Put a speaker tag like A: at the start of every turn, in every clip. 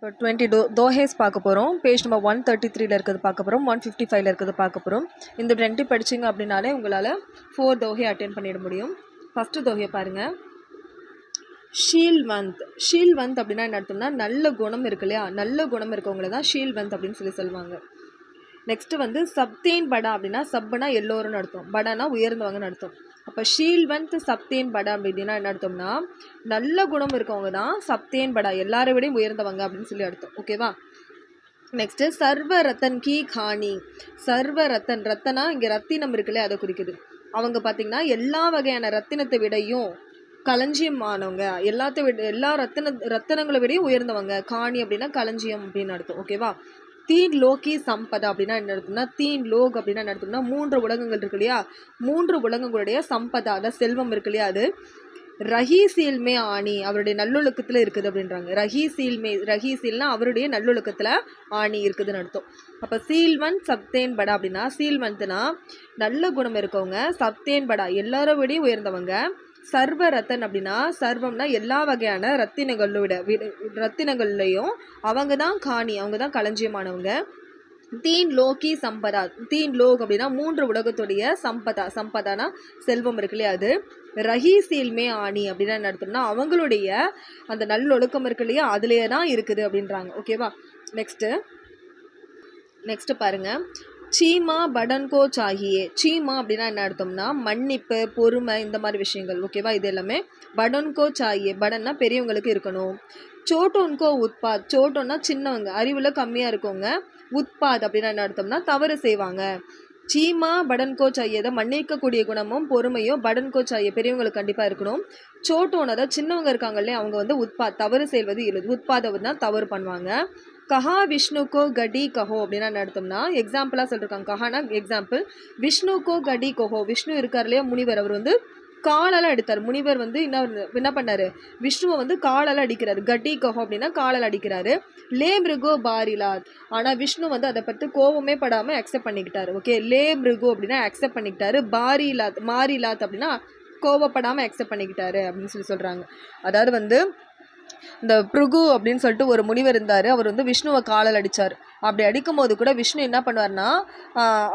A: இப்போ 20 தோஹேஸ் பார்க்க போகிறோம். பேஜ் நம்பர் 133 இருக்கிறது பார்க்க போகிறோம், 155 இருக்கிறது பார்க்க போகிறோம். இந்த 20 படிச்சிங்க அப்படின்னாலே உங்களால் 4 தோஹே அட்டென்ட் பண்ணிட முடியும். ஃபஸ்ட்டு தோஹே பாருங்கள். ஷீல்வந்த் அப்படின்னா என்ன அர்த்தம்னா நல்ல குணம் இருக்கு இல்லையா, நல்ல குணம் இருக்கவங்கள தான் ஷீல்வந்த் அப்படின்னு சொல்லுவாங்க. நெக்ஸ்ட்டு வந்து சப்தேன் படா அப்படின்னா, சப்புனா எல்லோரும்னு அர்த்தம், படானா உயர்ந்தவங்கன்னு அர்த்தம். அப்போ ஷீல்வந்த் சப்தேன் படா அப்படின்னா என்ன அர்த்தம்னா, நல்ல குணம் இருக்கவங்க தான் சப்தேன் படா எல்லாரை விடையும் உயர்ந்தவங்க அப்படின்னு சொல்லி அர்த்தம். ஓகேவா? நெக்ஸ்ட்டு சர்வ ரத்தன் கி காணி. சர்வ ரத்தன், ரத்தனா இங்கே ரத்தினம் இருக்குல்ல, அதை குறிக்குது. அவங்க பார்த்திங்கன்னா எல்லா வகையான ரத்தினத்தை விடையும் களஞ்சியமானவங்க, எல்லா ரத்தனங்களை விடையும் உயர்ந்தவங்க. காணி அப்படின்னா களஞ்சியம் அப்படின்னு அர்த்தம். ஓகேவா? தீன் லோகி சம்பதா அப்படின்னா என்ன அர்த்தம்னா, தீன் லோக் அப்படின்னா என்ன அர்த்தம்னா 3 உலகங்கள் இருக்கு இல்லையா, 3 உலகங்களுடைய சம்பதா, அதாவது செல்வம் இருக்கு இல்லையா, அது ரஹீசீல்மே ஆணி அவருடைய நல்லொழுக்கத்தில் இருக்குது அப்படின்றாங்க. ரஹீசீல்னா அவருடைய நல்லொழுக்கத்தில் ஆணி இருக்குதுன்னு அர்த்தம். அப்போ சீல்வன் சப்தேன் படா அப்படின்னா, சீல்வந்த்னா நல்ல குணம் இருக்கவங்க, சப்தேன் படா எல்லாரும் விடையும் உயர்ந்தவங்க, சர்வ ரத்தன் அப்படின்னா சர்வம்னா எல்லா வகையான ரத்தினங்கள்லையும் அவங்க தான் காணி, அவங்க தான் களஞ்சியமானவங்க. தீன் லோகி சம்பதா, தீன் லோக் அப்படின்னா 3 உலகத்துடைய சம்பதானா செல்வம் இருக்கு இல்லையா, அது ரஹீசீல்மே ஆணி அப்படின்னா என்ன அர்த்தம்னா அவங்களுடைய அந்த நல்லொழுக்கம் இருக்கு இல்லையா, அதுலேயே தான் இருக்குது அப்படின்றாங்க. ஓகேவா? நெக்ஸ்ட் பாருங்க. சீமா படன்கோ சாகியே. சீமா அப்படின்னா என்ன அர்த்தம்னா மன்னிப்பு, பொறுமை, இந்த மாதிரி விஷயங்கள். ஓகேவா? இது எல்லாமே படன்கோ சாகியே. படன்னா பெரியவங்களுக்கு இருக்கணும். சோட்டோன்கோ உத்பாத். சோட்டோன்னா சின்னவங்க, அறிவில் கம்மியாக இருக்கவங்க. உத்பாத் அப்படின்னா என்ன அர்த்தம்னா தவறு செய்வாங்க. சீமா படன்கோ சாகியே தான் மன்னிக்கக்கூடிய குணமும் பொறுமையும் படன்கோ சாகியே பெரியவங்களுக்கு கண்டிப்பாக இருக்கணும். சோட்டோன்னு அதாவது சின்னவங்க இருக்காங்களே, அவங்க வந்து உத்பாத் தவறு செய்வது இல்லை. உத்பாதவர்னா தவறு பண்ணுவாங்க. கஹா விஷ்ணுக்கோ கடி கஹோ அப்படின்னா என்ன அர்த்தம்னா எக்ஸாம்பிளாக சொல்லியிருக்காங்க. கஹானா எக்ஸாம்பிள். விஷ்ணுக்கோ கடி கஹோ, விஷ்ணு இருக்கார் இல்லையா முனிவர், அவர் வந்து காலால் அடித்தார். முனிவர் வந்து என்ன பண்ணார், விஷ்ணுவை வந்து காலால் அடிக்கிறாரு. கடி கஹோ அப்படின்னா காலால் அடிக்கிறாரு. லே மிருகோ பாரிலாத், ஆனால் விஷ்ணு வந்து அதை பற்றி கோபமே படாமல் அக்செப்ட் பண்ணிக்கிட்டாரு. ஓகே, லே மிருகோ அப்படின்னா அக்செப்ட் பண்ணிக்கிட்டாரு. மாரிலாத் அப்படின்னா கோபப்படாமல் அக்செப்ட் பண்ணிக்கிட்டாரு அப்படின்னு சொல்கிறாங்க. அதாவது வந்து இந்த பிருகு அப்படின்னு சொல்லிட்டு ஒரு முனிவர் இருந்தார். அவர் வந்து விஷ்ணுவை காலால் அடித்தார். அப்படி அடிக்கும் போது கூட விஷ்ணு என்ன பண்ணுவார்னா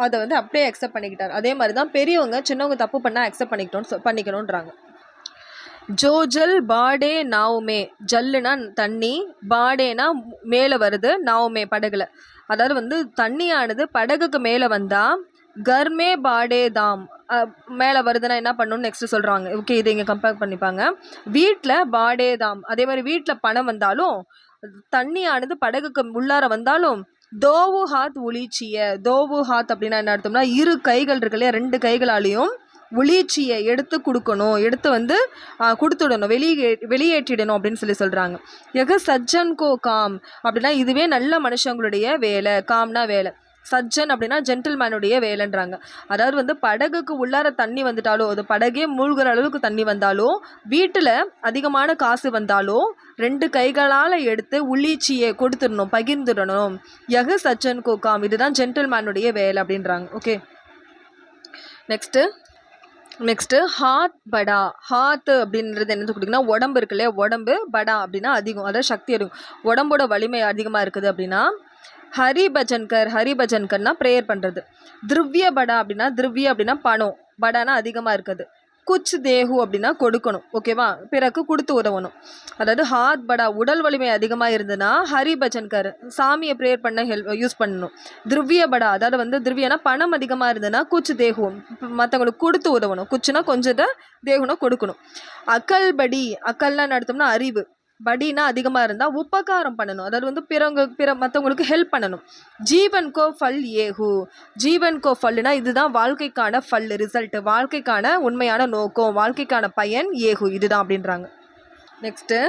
A: அதை வந்து அப்படியே அக்செப்ட் பண்ணிக்கிட்டார். அதே மாதிரி தான் பெரியவங்க சின்னவங்க தப்பு பண்ணால் அக்செப்ட் பண்ணிக்கணுன்றாங்க. ஜோஜல் பாடே நாவுமே. ஜல்லுனா தண்ணி, பாடேனா மேலே வருது, நாவுமே படகுல. அதாவது வந்து தண்ணியானது படகுக்கு மேலே வந்தால் கர்மே பாடே தாம் மேலே வருதுன்னா என்ன பண்ணணும்னு நெக்ஸ்ட்டு சொல்கிறாங்க. ஓகே, இதை இங்கே கம்பேர் பண்ணிப்பாங்க. வீட்டில் பாடே தாம், அதே மாதிரி வீட்டில் பணம் வந்தாலும் தண்ணியானது படகுக்கு உள்ளார வந்தாலும் தோவு ஹாத் உளிச்சிய. தோவு ஹாத் அப்படின்னா என்ன அர்த்தம்னா 2 கைகள் இருக்கு இல்லையா, 2 கைகளாலையும் உளிச்சியை எடுத்து கொடுக்கணும், எடுத்து வந்து கொடுத்துடணும், வெளியேற்றிடணும் அப்படின்னு சொல்கிறாங்க. எக சஜ்ஜன் கோ காம் அப்படின்னா இதுவே நல்ல மனுஷங்களுடைய வேலை. காம்னா வேலை, சஜ்ஜன் அப்படின்னா ஜென்டில்மேனுடைய வேலைன்றாங்க. அதாவது வந்து படகுக்கு உள்ளார தண்ணி வந்துட்டாலோ, அது படகே மூழ்கிற அளவுக்கு தண்ணி வந்தாலோ, வீட்டில் அதிகமான காசு வந்தாலோ 2 கைகளால் எடுத்து உள்ளீச்சியை கொடுத்துடணும், பகிர்ந்துடணும். யக சஜ்ஜன் கோகாம், இதுதான் ஜென்டில்மேனுடைய வேலை அப்படின்றாங்க. ஓகே, நெக்ஸ்ட்டு ஹாத் படா. ஹாத்து அப்படின்றது என்னது கொடுத்தீங்கன்னா உடம்பு இருக்கு இல்லையா, உடம்பு. படா அப்படின்னா அதிகம், அதாவது சக்தி அதிகம், உடம்போட வலிமை அதிகமாக இருக்குது அப்படின்னா ஹரிபஜன்கர்னா ப்ரேயர் பண்ணுறது. திரவிய படா அப்படின்னா, திரவிய அப்படின்னா பணம், படானா அதிகமாக இருக்குது. குச் தேகு அப்படின்னா கொடுக்கணும். ஓகேவா? பிறகு கொடுத்து உதவணும். அதாவது ஹாத் படா உடல் வலிமை அதிகமாக இருந்ததுன்னா ஹரிபஜன்கர் சாமியை ப்ரேயர் பண்ண யூஸ் பண்ணணும். திரவிய படா அதாவது வந்து திரவியனா பணம் அதிகமாக இருந்ததுன்னா குச் தேகுவும் மற்றவங்களுக்கு கொடுத்து உதவணும். குச்சுனா கொஞ்சத்தை, தேகுனா கொடுக்கணும். அக்கல் படி, அக்கல்னா நடத்தோம்னா அறிவு, படினா அதிகமாக இருந்தால் உபகாரம் பண்ணணும், அதாவது வந்து மற்றவங்களுக்கு ஹெல்ப் பண்ணணும். ஜீவன் கோ ஃபல் ஏஹு. ஜீவன் கோ ஃபல்லுனா இதுதான் வாழ்க்கைக்கான ஃபல், ரிசல்ட், வாழ்க்கைக்கான உண்மையான நோக்கம், வாழ்க்கைக்கான பயன் ஏஹு இதுதான் அப்படின்றாங்க. நெக்ஸ்ட்டு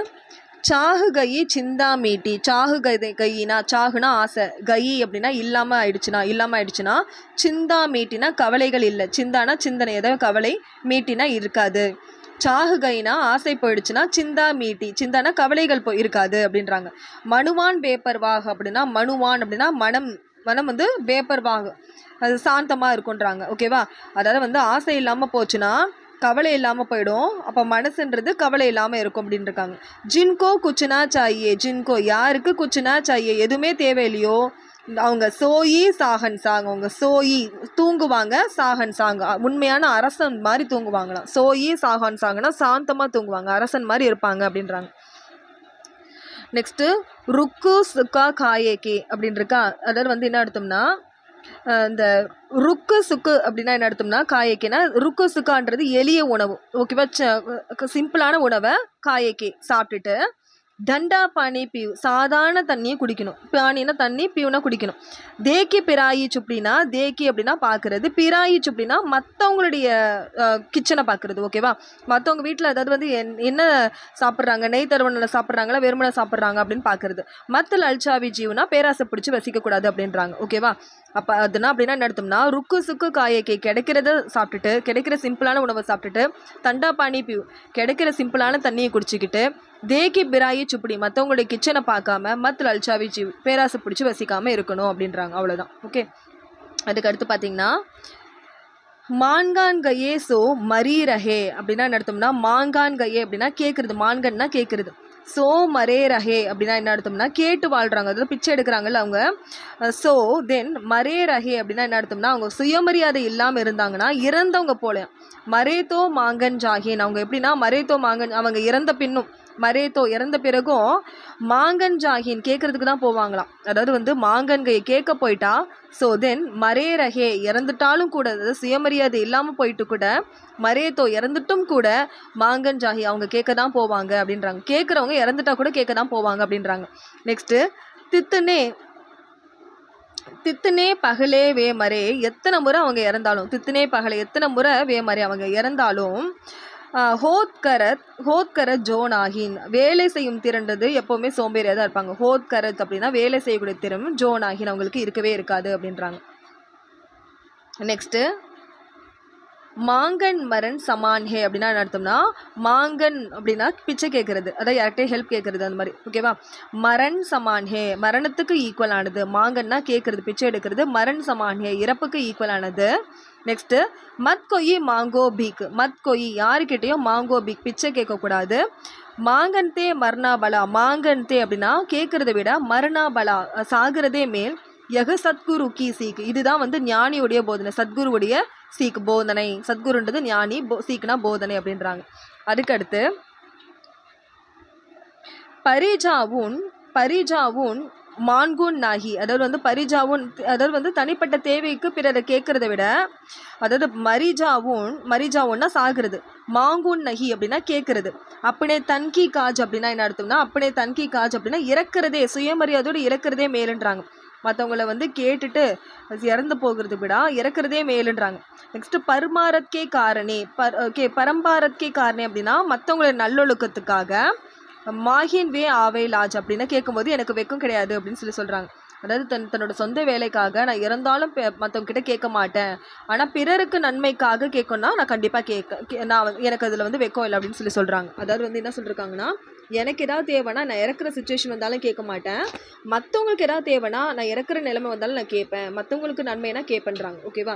A: சாகு கயி சிந்தா மீட்டி. சாகு கையினா, சாகுனா ஆசை, கயி அப்படின்னா இல்லாமல் ஆயிடுச்சுன்னா, சிந்தா மீட்டினா கவலைகள் இல்லை, சிந்தானா சிந்தனை, ஏதாவது கவலை, மீட்டினா இருக்காது. சாகு கைனா ஆசை போயிடுச்சுன்னா, சிந்தா மீட்டி, சிந்தானா கவலைகள் இருக்காது அப்படின்றாங்க. மனுவான் பேப்பர் வாக் அப்படின்னா, மனுவான் அப்படின்னா மனம் வந்து பேப்பர் வாக் அது சாந்தமாக இருக்குன்றாங்க. ஓகேவா? அதாவது வந்து ஆசை இல்லாமல் போச்சுன்னா கவலை இல்லாமல் போயிடும். அப்போ மனசுன்றது கவலை இல்லாமல் இருக்கும் அப்படின்னு இருக்காங்க. ஜின்கோ குச்சுனா சாயே, ஜின்கோ யாருக்கு குச்சுனா சாயே எதுவுமே தேவையில்லையோ அவங்க சோயி சாகன் சாங், அவங்க சோயி தூங்குவாங்க, சாகன் சாங் உண்மையான அரசன் மாதிரி தூங்குவாங்களாம். சோயி சாகன் சாங்னா சாந்தமாக தூங்குவாங்க, அரசன் மாதிரி இருப்பாங்க அப்படின்றாங்க. நெக்ஸ்ட்டு ருக்கு சுக்கா காயேகே அப்படின்னு இருக்கா. அதாவது வந்து என்ன அர்த்தம்னா இந்த ருக்கு சுக்கு அப்படின்னா என்ன அர்த்தம்னா காயேக்கேனா ருக்கு சுக்கான்றது எளிய உணவு, ஓகேவா, சிம்பிளான உணவை காயேக்கே சாப்பிட்டுட்டு தண்டா பானி பியூ சாதாரண தண்ணியை குடிக்கணும். பானினா தண்ணி, பியூனா குடிக்கணும். தேக்கி பிராயி சுப்டினா, தேக்கி அப்படின்னா பார்க்குறது, பிராயி சுப்டினா மற்றவங்களுடைய கிச்சனை பார்க்குறது, ஓகேவா. மற்றவங்க வீட்டில் அதாவது வந்து என்ன சாப்பிட்றாங்க, நெய் தருவனில் சாப்பிட்றாங்களா வெறுமனை சாப்பிட்றாங்க அப்படின்னு பார்க்குறது. மற்ற லல்சாவி ஜீவனா பேராசை பிடிச்சி வசிக்கக்கூடாது அப்படின்றாங்க, ஓகேவா. அப்போ அதுனா அப்படின்னா என்ன அர்த்தம்னா ருக்கு சுக்கு காயக்கே கிடைக்கிறத சாப்பிட்டுட்டு, கிடைக்கிற சிம்பிளான உணவை சாப்பிட்டுட்டு, தண்டா பானி பியூ கிடைக்கிற சிம்பிளான தண்ணியை குடிச்சிக்கிட்டு, தேக்கி பிராயி சுப்படி மற்றவங்களுடைய கிச்சனை பார்க்காம மற்ற லல்சாவி ஜீவ் பேராசை பிடிச்சி வசிக்காமல் இருக்கணும் அப்படின்றாங்க. அவ்வளோதான், ஓகே. அதுக்கு அடுத்து பார்த்தீங்கன்னா மான்கான் கையே சோ மரி ரஹே அப்படின்னா என்ன அர்த்தம்னா மான்கான் கையே அப்படின்னா கேட்குறது, மான்கன்னா கேட்குறது. சோ மரே ரஹே அப்படின்னா என்ன அர்த்தம்னா கேட்டு வாழ்கிறாங்க, அதாவது பிச்சை எடுக்கிறாங்கல்ல அவங்க. ஸோ தென் மரே ரஹே அப்படின்னா என்ன அர்த்தம்னா அவங்க சுயமரியாதை இல்லாமல் இருந்தாங்கன்னா இறந்தவங்க போல. மரேத்தோ மாங்கன் ஜாகின் அவங்க எப்படின்னா மரேத்தோ மாங்கன் அவங்க இறந்த பின்னும், மரேத்தோ இறந்த பிறகும் மாங்கன் ஜாகின் கேட்கறதுக்கு தான் போவாங்களாம். அதாவது வந்து மாங்கன்கையை கேட்க போயிட்டா ஸோ தென் மரே ரஹே இறந்துட்டாலும் கூட, அதாவது சுயமரியாதை இல்லாமல் போயிட்டு கூட மரேத்தோ இறந்துட்டும் கூட மாங்கன் ஜாகி அவங்க கேட்க தான் போவாங்க அப்படின்றாங்க. கேட்குறவங்க இறந்துட்டா கூட கேட்க தான் போவாங்க அப்படின்றாங்க. நெக்ஸ்ட்டு தித்துனே தித்துனே பகலே வே மரே எத்தனை முறை அவங்க இறந்தாலும், தித்துனே பகலே எத்தனை முறை வே மரே அவங்க இறந்தாலும் ஹோத்கரத் ஜோன் ஆகின் வேலை செய்யும் திறன்றது எப்போவுமே சோம்பேறியாக தான் இருப்பாங்க. ஹோத்கரத் அப்படின்னா வேலை செய்யக்கூடிய திறன், ஜோன் ஆகின் அவங்களுக்கு இருக்கவே இருக்காது அப்படின்றாங்க. நெக்ஸ்ட்டு மாங்கன் மரன் சமான் ஹே அப்படின்னா என்ன அர்த்தம்னா மாங்கன் அப்படின்னா பிச்சை கேட்கறது, அதாவது யார்கிட்டே ஹெல்ப் கேட்கறது அந்த மாதிரி, ஓகேவா. மரண் சமான் ஹே மரணத்துக்கு ஈக்குவல் ஆனது, மாங்கன்னா கேட்கறது பிச்சை எடுக்கிறது, மரண் சமான் ஹே இறப்புக்கு ஈக்குவல் ஆனது. நெக்ஸ்ட்டு மத் கொயி மாங்கோ பீக், மத் கொயி யாருக்கிட்டேயும் மாங்கோ பீக் பிச்சை கேட்கக்கூடாது. மாங்கன்தே மர்ணாபலா, மாங்கன்தே அப்படின்னா கேட்கறத விட மர்ணாபலா சாகிறதே மேல். யக சத்குரு கி சீக் இதுதான் வந்து ஞானியுடைய போதனை, சத்குருவுடைய சீக் போதனை, சத்குருன்றது ஞானி, சீக்னா போதனை அப்படின்றாங்க. அதுக்கடுத்து பரிஜாவுன் மான்குன் நாகி, அதாவது வந்து பரிஜாவுன் அதாவது வந்து தனிப்பட்ட தேவைக்கு பிறரை கேட்கறத விட, அதாவது மரிஜாவுன்னா சாகிறது, மாங்குன் நகி அப்படின்னா கேட்கறது. அப்படியே தன்கி காஜ் அப்படின்னா என்ன அர்த்தம்னா அப்படியே தன்கி காஜ் அப்படின்னா இறக்குறதே, சுயமரியாதையோடு இறக்குறதே மேலுன்றாங்க. மற்றவங்கள வந்து கேட்டுட்டு இறந்து போகிறது விட இறக்குறதே மேலுன்றாங்க. நெக்ஸ்ட்டு பரம்பாரத்கே காரணே பரம்பாரத்கே காரணே அப்படின்னா மற்றவங்கள நல்லொழுக்கத்துக்காக. மாஹின் வே ஆவே லாஜ் அப்படின்னா கேட்கும்போது எனக்கு வெக்கம் கிடையாது அப்படின்னு சொல்கிறாங்க. அதாவது தன்னோட சொந்த வேலைக்காக நான் இறந்தாலும் மற்றவங்க கிட்ட கேட்க மாட்டேன், ஆனால் பிறருக்கு நன்மைக்காக கேட்கணும்னா நான் கண்டிப்பாக நான் எனக்கு அதில் வந்து வெக்கம் இல்லை அப்படின்னு சொல்கிறாங்க. அதாவது வந்து என்ன சொல்லியிருக்காங்கன்னா எனக்கு ஏதாவது தேவைன்னா நான் இறக்குற சுச்சுவேஷன் வந்தாலும் கேட்க மாட்டேன், மற்றவங்களுக்கு ஏதாவது தேவைன்னா நான் இறக்குற நிலைமை வந்தாலும் நான் கேட்பேன், மற்றவங்களுக்கு நன்மைனா கேட்பேன்றாங்க, ஓகேவா.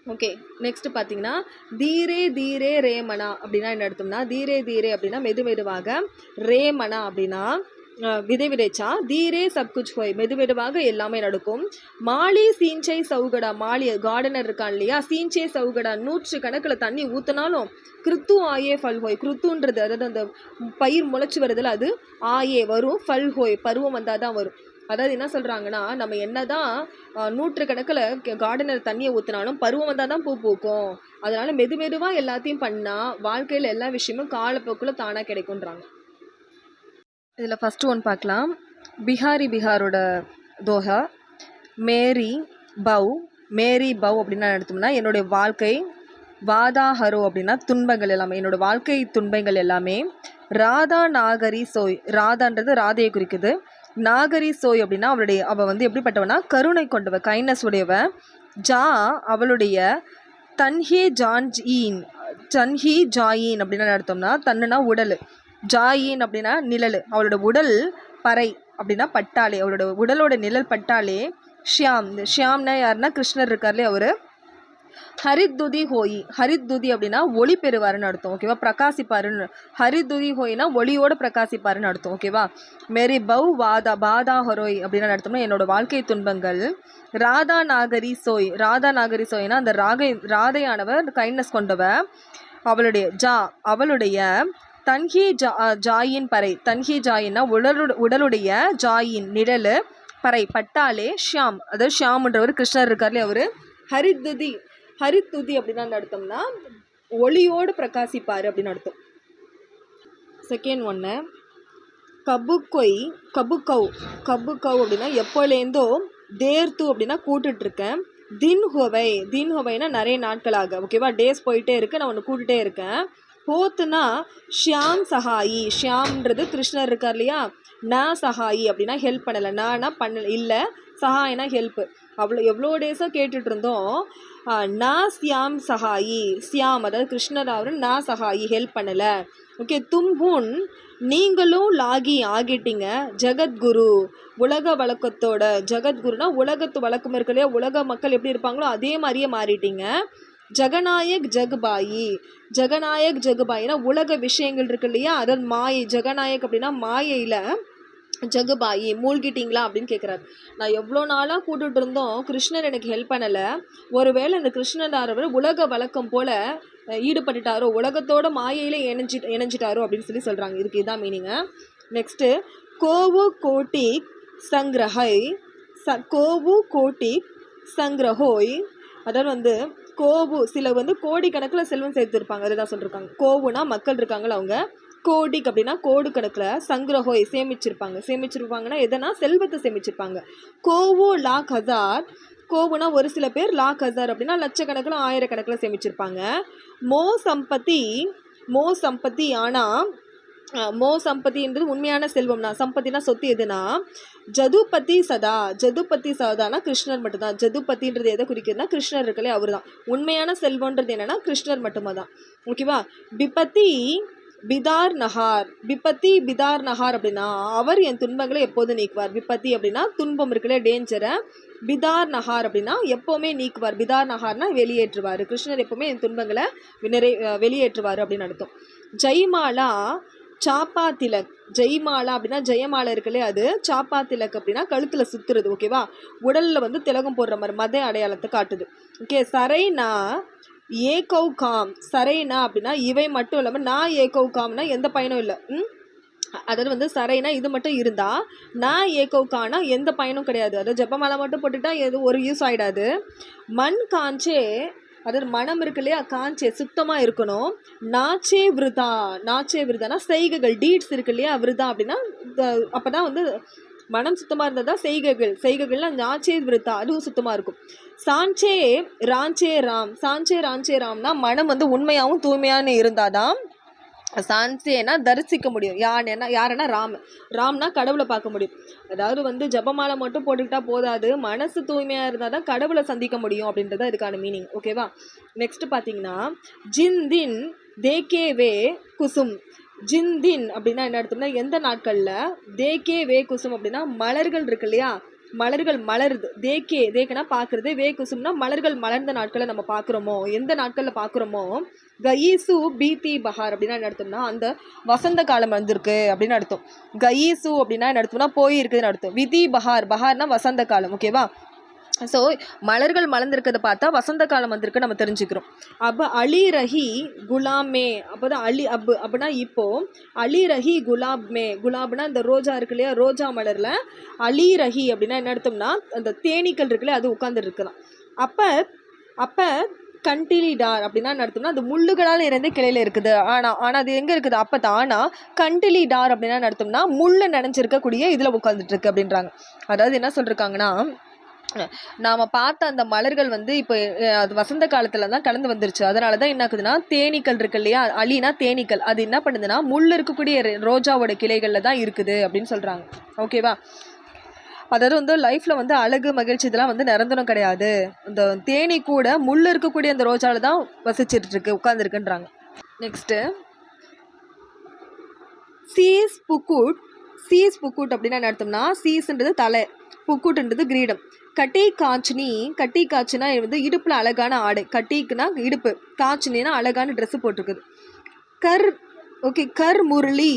A: ஓகே. நெக்ஸ்ட் பார்த்தீங்கன்னா தீரே தீரே ரேமனா அப்படின்னா என்ன அர்த்தம்னா தீரே தீரே அப்படின்னா மெது மெதுவாக, ரேமனா அப்படின்னா விதை விதைச்சா, தீரே சப்குச் ஹோய் மெது மெதுவாக எல்லாமே நடக்கும். மாலி சீஞ்சை சவுகடா, மாலி கார்டனர் இருக்கான் இல்லையா, சீஞ்சை சவுகடா 100 கணக்கில் தண்ணி ஊற்றினாலும் கிருத்து ஆயே ஃபல் ஹோய், கிருத்துன்றது அதாவது அந்த பயிர் முளைச்சி வருதுல அது ஆயே வரும், ஃபல் ஹோய் பருவம் வந்தால் தான் வரும். அதாவது என்ன சொல்கிறாங்கன்னா நம்ம என்ன தான் 100 கணக்கில் கார்டனர் தண்ணியை ஊற்றினாலும் பருவம் வந்தால் தான் பூ பூக்கும், அதனால் மெது மெதுவாக எல்லாத்தையும் பண்ணால் வாழ்க்கையில் எல்லா விஷயமும் காலப்போக்கில் தானாக கிடைக்குன்றாங்க. இதில் ஃபஸ்ட்டு ஒன்று பார்க்கலாம். பிகாரோட தோஹா மேரி பவ் அப்படின்னா எடுத்தோம்னா என்னுடைய வாழ்க்கை, வாதாஹரோ அப்படின்னா துன்பங்கள் எல்லாமே, என்னோடய வாழ்க்கை துன்பங்கள் எல்லாமே. ராதா நாகரி சோய், ராதான்றது ராதையை குறிக்குது, நாகரி சோய் அப்படின்னா அவள் வந்து எப்படிப்பட்டவனா கருணை கொண்டவ, கைண்ட்னஸ் உடையவ. ஜா அவளுடைய தன்ஹி ஜாயின் அப்படின்னா எடுத்தோம்னா தன்னுனா உடல், ஜாயின் அப்படின்னா நிழல், அவளோட உடல் பறை அப்படின்னா பட்டாளே, அவளோட உடலோட நிழல் பட்டாலே. ஷியாம்னா யாருன்னா கிருஷ்ணர் இருக்கார்லே அவர். ஹரித்துதி ஹோயி, ஹரித்துதி அப்படின்னா ஒளி பெறுவாருன்னு அர்த்தம். ஓகேவா, பிரகாசிப்பாருன்னு. ஹரித்துதி ஹோயினா ஒளியோட பிரகாசிப்பாருன்னு அர்த்தம். ஓகேவா. மேரி பவ் வாதா பாதா ஹொரோய் அப்படின்னு அர்த்தம்னா என்னோட வாழ்க்கை துன்பங்கள். ராதா நாகரி சோய், ராதா நாகரி சோய்னா அந்த ராதையானவர் கைண்ட்னஸ் கொண்டவ. அவளுடைய தன்ஹி ஜாயின் பறை, தன்ஹி ஜாயின்னா உடலுடைய ஜாயின் நிழலு, பறை பட்டாலே ஷியாம், அதாவது ஷியாம்ன்றவர் கிருஷ்ணர் இருக்கார்ல அவர். ஹரித்துதி, ஹரித்துதி அப்படின்னு அர்த்தம்னா ஒளியோடு பிரகாசிப்பார் அப்படின்னு அர்த்தம். செகண்ட் ஒன்று கபுக்கவ் அப்படின்னா எப்போலேருந்தோ, தேர்த்து அப்படின்னா கூட்டுட்ருக்கேன், தின் ஹொவைனா நிறைய நாட்களாக. ஓகேவா, டேஸ் போயிட்டே இருக்கு, நான் ஒன்று கூட்டுகிட்டே இருக்கேன். ஹோத்துனா ஷியாம் சஹாயி, ஷியாம்ன்றது கிருஷ்ணர் இருக்கார் இல்லையா. நான் சஹாயி அப்படின்னா ஹெல்ப் பண்ணலை, நானா பண்ணல இல்லை, சஹாயினா ஹெல்ப்பு. எவ்வளோ டேஸாக கேட்டுட்டு இருந்தோம். நான் சியாம் சஹாயி, சியாம் அதாவது கிருஷ்ணர் அவர் நான் சஹாயி ஹெல்ப் பண்ணலை. ஓகே, தும்புன் நீங்களும் லாகி ஆகிட்டீங்க, ஜெகத்குரு உலக வழக்கத்தோட. ஜெகத்குருனா உலகத்து வழக்கம் இருக்கு இல்லையா, உலக மக்கள் எப்படி இருப்பாங்களோ அதே மாதிரியே மாறிட்டீங்க. ஜெகநாயக் ஜெகபாயினா உலக விஷயங்கள் இருக்கு இல்லையா, அதாவது மாயை. ஜெகநாயக் அப்படின்னா மாயையில் ஜகுபாயி மூழ்கிட்டீங்களா அப்படின்னு கேட்குறாரு. நான் எவ்வளோ நாளாக கூட்டுட்டு இருந்தோம், கிருஷ்ணர் எனக்கு ஹெல்ப் பண்ணலை. ஒருவேளை அந்த கிருஷ்ணனாரவர் உலக வழக்கம் போல் ஈடுபட்டுட்டாரோ, உலகத்தோட மாயையில் இணைஞ்சிட்டாரோ அப்படின்னு சொல்கிறாங்க. இதுக்கு இதுதான் மீனிங்க. நெக்ஸ்ட்டு கோவு கோட்டிக் சங்கிரஹோய், அதாவது கோவு சில கோடிக்கணக்கில் செல்வம் சேர்த்துருப்பாங்க, அதுதான் சொல்லியிருக்காங்க. கோவுனா மக்கள் இருக்காங்களா அவங்க, கோடிக் அப்படின்னா கோடு கணக்கில், சங்கிரஹோய் சேமிச்சிருப்பாங்கன்னா எதனா செல்வத்தை சேமிச்சிருப்பாங்க. கோவு லாக் ஹசார், கோவுனா ஒரு சில பேர், லாக் ஹசார் அப்படின்னா லட்சக்கணக்கில் ஆயிரக்கணக்கில் சேமிச்சிருப்பாங்க. மோ சம்பத்தி ஆனால் மோ சம்பத்தின்றது உண்மையான செல்வம்னா, சம்பத்தினா சொத்து எதுனா ஜதுபதி சதானா கிருஷ்ணர் மட்டும்தான். ஜதுபதின்றது எதை குறிக்கிறதுனா கிருஷ்ணர் இருக்கலே அவர் தான். உண்மையான செல்வன்றது என்னன்னா கிருஷ்ணர் மட்டுமா தான். ஓகேவா. பிதார் நஹார் அப்படின்னா அவர் என் துன்பங்களை எப்போது நீக்குவார். விபத்தி அப்படின்னா துன்பம் இருக்குல்ல, டேஞ்சரை. பிதார் நஹார் அப்படின்னா எப்போவுமே நீக்குவார். பிதார் நஹார்னா வெளியேற்றுவார். கிருஷ்ணர் எப்போவுமே என் துன்பங்களை வெளியேற்றுவார் அப்படின்னு அர்த்தம். ஜெய்மாலா சாப்பா திலக், ஜெய்மாலா அப்படின்னா ஜெயமாலை இருக்குல்லே அது. சாப்பா திலக் அப்படின்னா கழுத்தில் சுற்றுறது. ஓகேவா, உடலில் திலகம் போடுற மாதிரி மத அடையாளத்தை காட்டுது. ஓகே, சரைனா ஏகௌ காம், சரைனா அப்படின்னா இவை மட்டும் இல்லாமல் நான் ஏகௌ காம்னா எந்த பயனும் இல்லை. அதாவது சரைனா இது மட்டும் இருந்தால், நான் ஏகௌகானா எந்த பயனும் கிடையாது. அதாவது ஜெபமாலை மட்டும் போட்டுக்கிட்டா எதுவும் ஒரு யூஸ் ஆகிடாது. மண் காஞ்சே, அதாவது மனம் இருக்கு இல்லையா, காஞ்சே சுத்தமாக இருக்கணும். நாச்சே விருதானா செய்கைகள், டீட்ஸ் இருக்கு இல்லையா, விருதா அப்படின்னா அப்போ தான் மனம் சுத்தமாக இருந்தால் தான் செய்கைகள்லாம் நாச்சே விருத்தா அதுவும் சுத்தமாக இருக்கும். சாஞ்சே ராஞ்சே ராம்னா மனம் உண்மையாகவும் தூய்மையானு இருந்தால் தான் சான்சேனா தரிசிக்க முடியும். யாருன்னா ராம்னா கடவுளை பார்க்க முடியும். அதாவது ஜபமாலை மட்டும் போட்டுக்கிட்டா போதாது, மனசு தூய்மையாக இருந்தால் தான் கடவுளை சந்திக்க முடியும் அப்படின்றத இதுக்கான மீனிங். ஓகேவா. நெக்ஸ்ட் பார்த்தீங்கன்னா ஜிந்தின் தேகேவே குசும். ஜிந்தின் அப்படின்னா என்ன அர்த்தம்னா எந்த நாட்களில், தேகேவே குசும் அப்படின்னா மலர்கள் இருக்கு இல்லையா, மலர்கள் மலருது. தேக்கனா பார்க்குறது, வே குசும்னா மலர்கள் மலர்ந்த நாட்களை நம்ம பார்க்குறோமோ, எந்த நாட்களில் பார்க்குறோமோ. கயீசு பீதி பஹார் அப்படின்னா என்ன அர்த்தம்னா அந்த வசந்த காலம் வந்திருக்கு அப்படின்னு அர்த்தம். கயீசு அப்படின்னா என்ன அர்த்தம்னா போயிருக்குதுன்னு அர்த்தம். விதி பஹார்னா வசந்த காலம். ஓகேவா. ஸோ மலர்கள் மலர்ந்திருக்கிறத பார்த்தா வசந்த காலம் வந்திருக்கு நம்ம தெரிஞ்சுக்கிறோம். அப்போ அலி ரஹி குலாமே, அப்போ தான் அப்படின்னா இப்போது அலி ரஹி குலாப்னா இந்த ரோஜா இருக்கு இல்லையா, ரோஜா மலரில் அலி ரஹி அப்படின்னா என்ன அர்த்தம்னா அந்த தேனீக்கள் இருக்குல்லையா அது உட்காந்துருக்குதான். அப்போ கண்டிலிடார் அப்படின்னா என்ன அர்த்தம்னா அது முள்ளுகளால் இறந்து கிளையில் இருக்குது. ஆனால் அது எங்கே இருக்குது அப்போ தான். ஆனால் கண்டிலிடார் அப்படின்னா என்ன அர்த்தம்னா முள்ளு நினைஞ்சிருக்கக்கூடிய இதில் உட்காந்துட்டு இருக்கு அப்படின்றாங்க. அதாவது என்ன சொல்லியிருக்காங்கன்னா, நாம் பார்த்த அந்த மலர்கள் இப்போ அது வசந்த காலத்தில் தான் கலந்து வந்துருச்சு. அதனால தான் என்ன ஆகுதுன்னா தேனீக்கள் இருக்கு இல்லையா, அலினா தேனீக்கள், அது என்ன பண்ணுதுன்னா முள் இருக்கக்கூடிய ரோஜாவோட கிளைகளில் தான் இருக்குது அப்படின்னு சொல்கிறாங்க. ஓகேவா. அதாவது லைஃப்பில் அழகு மகிழ்ச்சி இதெல்லாம் நிரந்தரம் கிடையாது. இந்த தேனி கூட முள் இருக்கக்கூடிய அந்த ரோஜாவில் தான் வசிச்சுட்டு இருக்கு, உட்காந்துருக்குன்றாங்க. நெக்ஸ்ட்டு சீஸ் புக்குட் சீஸ் புக்குட் அப்படின்னா என்ன அர்த்தம்னா, சீஸ்ன்றது தலை, புக்குட்ன்றது கிரீடம். கட்டி காச்சினி, கட்டி காய்ச்சினா வந்து இடுப்பில் அழகான ஆடை, கட்டிக்குனா இடுப்பு, காய்ச்சினா அழகான ட்ரெஸ்ஸு போட்டிருக்குது. கர் ஓகே கர் முரளி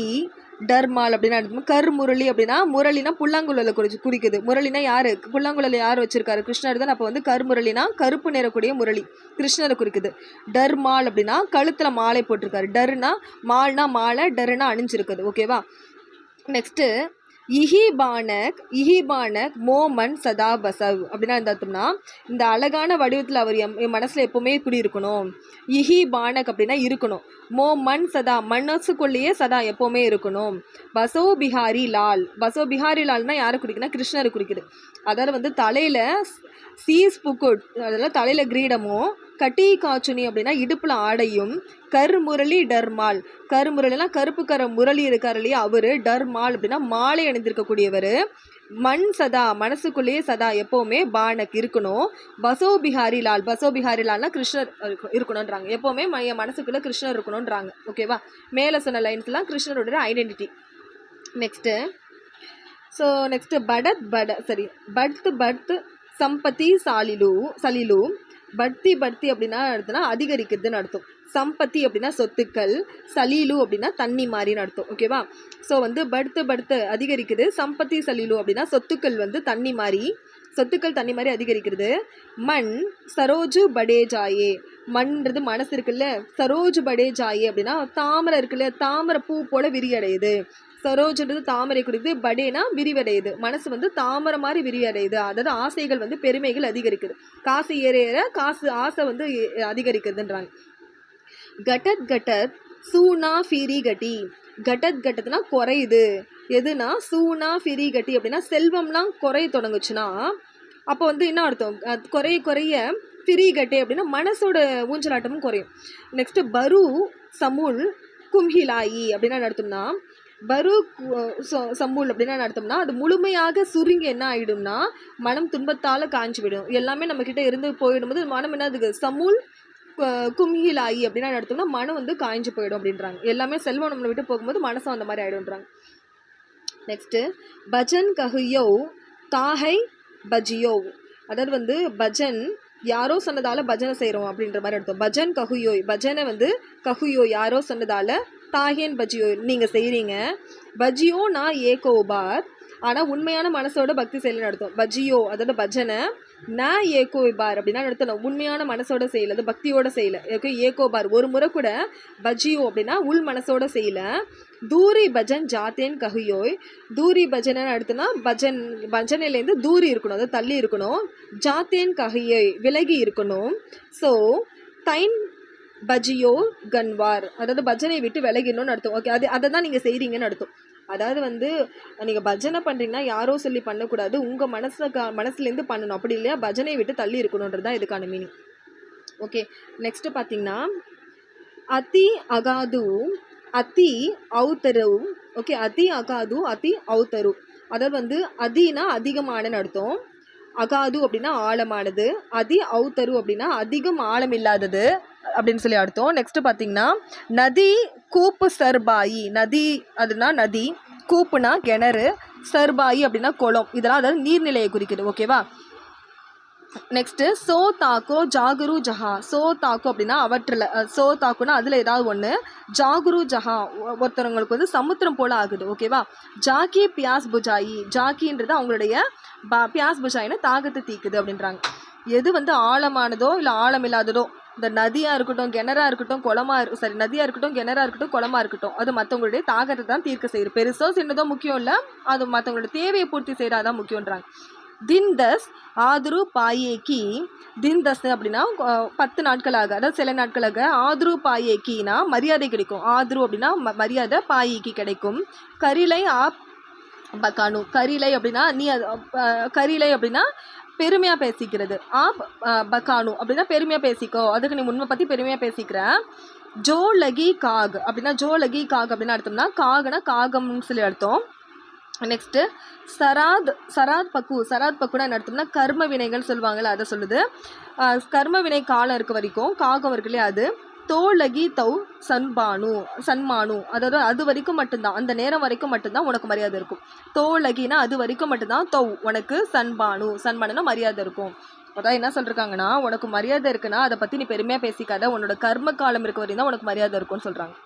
A: டர்மால் அப்படின்னு அர்த்தம். கர் முரளி அப்படின்னா, முரளினா புல்லாங்குழல குறிக்குது. முரளினா யாரு, புல்லாங்குழல யார் வச்சிருக்காரு, கிருஷ்ணர் தான். அப்போ வந்து கர் முரளினா கருப்பு நிறக்கூடிய முரளி, கிருஷ்ணரை குறிக்குது. டர்மால் அப்படின்னா கழுத்துல மாலை போட்டிருக்காரு. டர்னா மால்னா மாலை, டர்னா அணிஞ்சிருக்குது. ஓகேவா. நெக்ஸ்ட்டு இஹிபானக் மோமன் சதா பசவ் அப்படின்னா இந்த அர்த்தம்னா, இந்த அழகான வடிவத்தில் அவர் என் மனசில் எப்போவுமே இப்படி இருக்கணும். இஹிபானக் அப்படின்னா இருக்கணும். மோமன் சதா மனசுக்குள்ளேயே சதா எப்போவுமே இருக்கணும். பசோ பிஹாரி லால், பசோ பிஹாரி லால்னா யாரை குறிக்குன்னா, கிருஷ்ணரை குறிக்குது. அதாவது வந்து தலையில் சீஸ் புக்குட், அதெல்லாம் தலையில் கிரீடமும், கட்டி காச்சுனி அப்படின்னா இடுப்பில் ஆடையும், கர் முரளி டர்மால், கரு முரளினா கருப்பு கர முரளி இருக்கார் இல்லையா அவர், டர்மால் அப்படின்னா மாலை அணிந்திருக்கக்கூடியவர். மண் சதா மனசுக்குள்ளேயே சதா எப்போவுமே பானக் இருக்கணும். பசோ பிஹாரி லால், பசோ பிஹாரி லால்னா கிருஷ்ணர் இருக்கணுன்றாங்க. எப்போவுமே என் மனசுக்குள்ளே கிருஷ்ணர் இருக்கணுன்றாங்க. ஓகேவா. மேலே சொன்ன லைன்ஸ்லாம் கிருஷ்ணரோட ஐடென்டிட்டி. நெக்ஸ்ட்டு பட் சம்பத்தி சலிலு. பட்தி அப்படின்னா அர்த்தம்னா அதிகரிக்கிறதுன்னு அர்த்தம். சம்பத்தி அப்படின்னா சொத்துக்கள், சலீலு அப்படின்னா தண்ணி மாதிரின்னு அர்த்தம். ஓகேவா. ஸோ வந்து படுத்து அதிகரிக்குது. சம்பத்தி சலீலு அப்படின்னா சொத்துக்கள் வந்து தண்ணி மாதிரி, சொத்துக்கள் தண்ணி மாதிரி அதிகரிக்கிறது. மண் சரோஜு படே ஜாயே, மண்ன்றது மனசு இருக்குல்ல, சரோஜு படே ஜாயே அப்படின்னா தாமரை இருக்குல்ல, தாமரை பூ போல விரியடையுது. சரோஜ்ன்றது தாமரை குறித்து, படேனா விரிவடையுது, மனசு வந்து தாமரை மாதிரி விரிவடையுது. அதாவது ஆசைகள் வந்து பெருமைகள் அதிகரிக்குது. காசு ஏற ஏற காசு ஆசை வந்து அதிகரிக்குதுன்றாங்க. கட்டத் சூனா ஃபிரி கட்டி, கட்டத்னா குறையுது. எதுனா சூனா ஃபிரி கட்டி அப்படின்னா செல்வம்லாம் குறைய தொடங்குச்சுன்னா அப்போ வந்து என்ன அர்த்தம், குறைய ஃபிரி கட்டி அப்படின்னா மனசோட ஊஞ்சலாட்டமும் குறையும். நெக்ஸ்ட் பரு சமுல் கும்ஹிலாயி அப்படின்னா நடத்தும்னா, பரு சம்பூல் அப்படின்னா நடத்தோம்னா அது முழுமையாக சுருங்கி என்ன ஆகிடும்னா மனம் துன்பத்தால் காய்ச்சி விடும். எல்லாமே நம்மக்கிட்ட இருந்து போயிடும்போது மனம் என்னதுக்கு சமூல் கும்ஹிலாயி அப்படின்னா நடத்தோம்னா மனம் வந்து காய்ஞ்சி போயிடும் அப்படின்றாங்க. எல்லாமே செல்வம் நம்மளை விட்டு போகும்போது மனசும் அந்த மாதிரி ஆகிடும்ன்றாங்க. நெக்ஸ்ட்டு பஜன் கஹுயோ தாஹை பஜியோ, அதாவது வந்து பஜன் யாரோ சொன்னதால பஜனை செய்கிறோம் அப்படின்ற மாதிரி அர்த்தம். பஜன் கஹுயோய், பஜனை வந்து கஹுயோ யாரோ சொன்னதால, தாஹேன் பஜியோ நீங்கள் செய்கிறீங்க. பஜியோ நான் ஏகோபார், ஆனால் உண்மையான மனசோட பக்தி செயல் நடத்தும். பஜியோ அதாவது பஜனை, நான் ஏகோபார் அப்படின்னா நடத்தணும் உண்மையான மனசோட செய்யலை, அது பக்தியோட செய்யலை. ஓகே. ஏகோபார் ஒரு முறை கூட, பஜியோ அப்படின்னா உள் மனசோட செய்யலை. தூரி பஜன் ஜாத்தேன் கஹுயோய், தூரி பஜனை அடுத்துனா பஜனையிலேருந்து தூரி இருக்கணும், அதாவது தள்ளி இருக்கணும். ஜாத்தேன் கஹுயோய் விலகி இருக்கணும். ஸோ தைன் பஜியோ கன்வார், அதாவது பஜனை விட்டு விலகிடணும்னு அர்த்தம். ஓகே. அதை தான் நீங்கள் செய்கிறீங்கன்னு அர்த்தம். அதாவது வந்து நீங்கள் பஜனை பண்ணுறீங்கன்னா யாரோ சொல்லி பண்ணக்கூடாது, உங்கள் மனசுலேருந்து பண்ணணும். அப்படி இல்லையா பஜனையை விட்டு தள்ளி இருக்கணுன்றது தான் இதுக்கான மீனிங். ஓகே. நெக்ஸ்ட்டு பார்த்தீங்கன்னா அதி அகாது அதி அவுத்தரு. ஓகே. அதி அகாது அதி அவுத்தரு, அதாவது வந்து அதினா அதிகமானன்னு அர்த்தம், அகாது அப்படின்னா ஆழமானது, அதி அவுத்தரு அப்படின்னா அதிகம் ஆழம் இல்லாதது அப்படின்னு சொல்லி அர்த்தம். நெக்ஸ்ட் பார்த்தீங்கன்னா நதி கூப்பு சர்பாயி, நதி அதுனா நதி, கூப்புனா கிணறு, சர்பாயி அப்படின்னா குளம், இதெல்லாம் அதாவது நீர்நிலையை குறிக்குது. ஓகேவா. நெக்ஸ்ட்டு சோ தாக்கோ ஜாகுரு ஜஹா, சோ தாக்கோ அப்படின்னா அவற்றில், சோ தாக்குனா அதில் ஏதாவது ஒன்று, ஜாகுரு ஜஹா ஒருத்தவங்களுக்கு வந்து சமுத்திரம் போல் ஆகுது. ஓகேவா. ஜாக்கி பியாஸ் புஜாயி, ஜாக்கின்றது அவங்களுடைய பியாஸ் புஜாயின்னு தாகத்தை தீக்குது அப்படின்றாங்க. எது வந்து ஆழமானதோ இல்லை ஆழம் இல்லாததோ, இந்த நதியாக இருக்கட்டும் கிணறாக இருக்கட்டும் நதியாக இருக்கட்டும் கிணறாக இருக்கட்டும் குளமாக இருக்கட்டும், அது மற்றவங்களுடைய தாகத்தை தான் தீர்க்க செய்யுது. பெருசோ சின்னதோ முக்கியம் இல்லை, அது மற்றவங்களோட தேவையை பூர்த்தி செய்கிறாதான் முக்கியன்றாங்க. தின்தஸ் ஆதுரு பாயேக்கி, தின்தஸ் அப்படின்னா 10 நாட்களாக, அதாவது சில நாட்களாக. ஆதுரு பாயேக்கினா மரியாதை கிடைக்கும், ஆதுரு அப்படின்னா மரியாதை, பாயேக்கி கிடைக்கும். கரிலை பகானு, கரிலை அப்படின்னா கரிலை அப்படின்னா பெருமையாக பேசிக்கிறது. பகானு அப்படின்னா பெருமையாக பேசிக்கோ, அதுக்கு நீ உண்மை பற்றி பெருமையாக பேசிக்கிற. ஜோ லகி காக் அப்படின்னா, ஜோ லகி காக் அப்படின்னா அர்த்தம்னா காகனா காகம்னு சொல்லி அர்த்தம். நெக்ஸ்ட்டு சராத் பக்குனா என்ன அர்த்தம்னா கர்ம வினைகள் சொல்லுவாங்கள்ல, அதை சொல்லுது. கர்ம வினை காலம் இருக்க வரைக்கும் காகம் இருக்கு இல்லையா அது தோலகி தௌ சன்மானு அதாவது அது வரைக்கும் மட்டும்தான், அந்த நேரம் வரைக்கும் மட்டும்தான் உனக்கு மரியாதை இருக்கும். தோலகினா அது வரைக்கும் மட்டும்தான், தௌ உனக்கு சன்மானுனா மரியாதை இருக்கும். அதான் என்ன சொல்றாங்கன்னா, உனக்கு மரியாதை இருக்குன்னா அதை பற்றி நீ பெருமையாக பேசிக்காத, உன்னோட கர்ம காலம் இருக்க வரையும் தான் உனக்கு மரியாதை இருக்கும்னு சொல்கிறாங்க.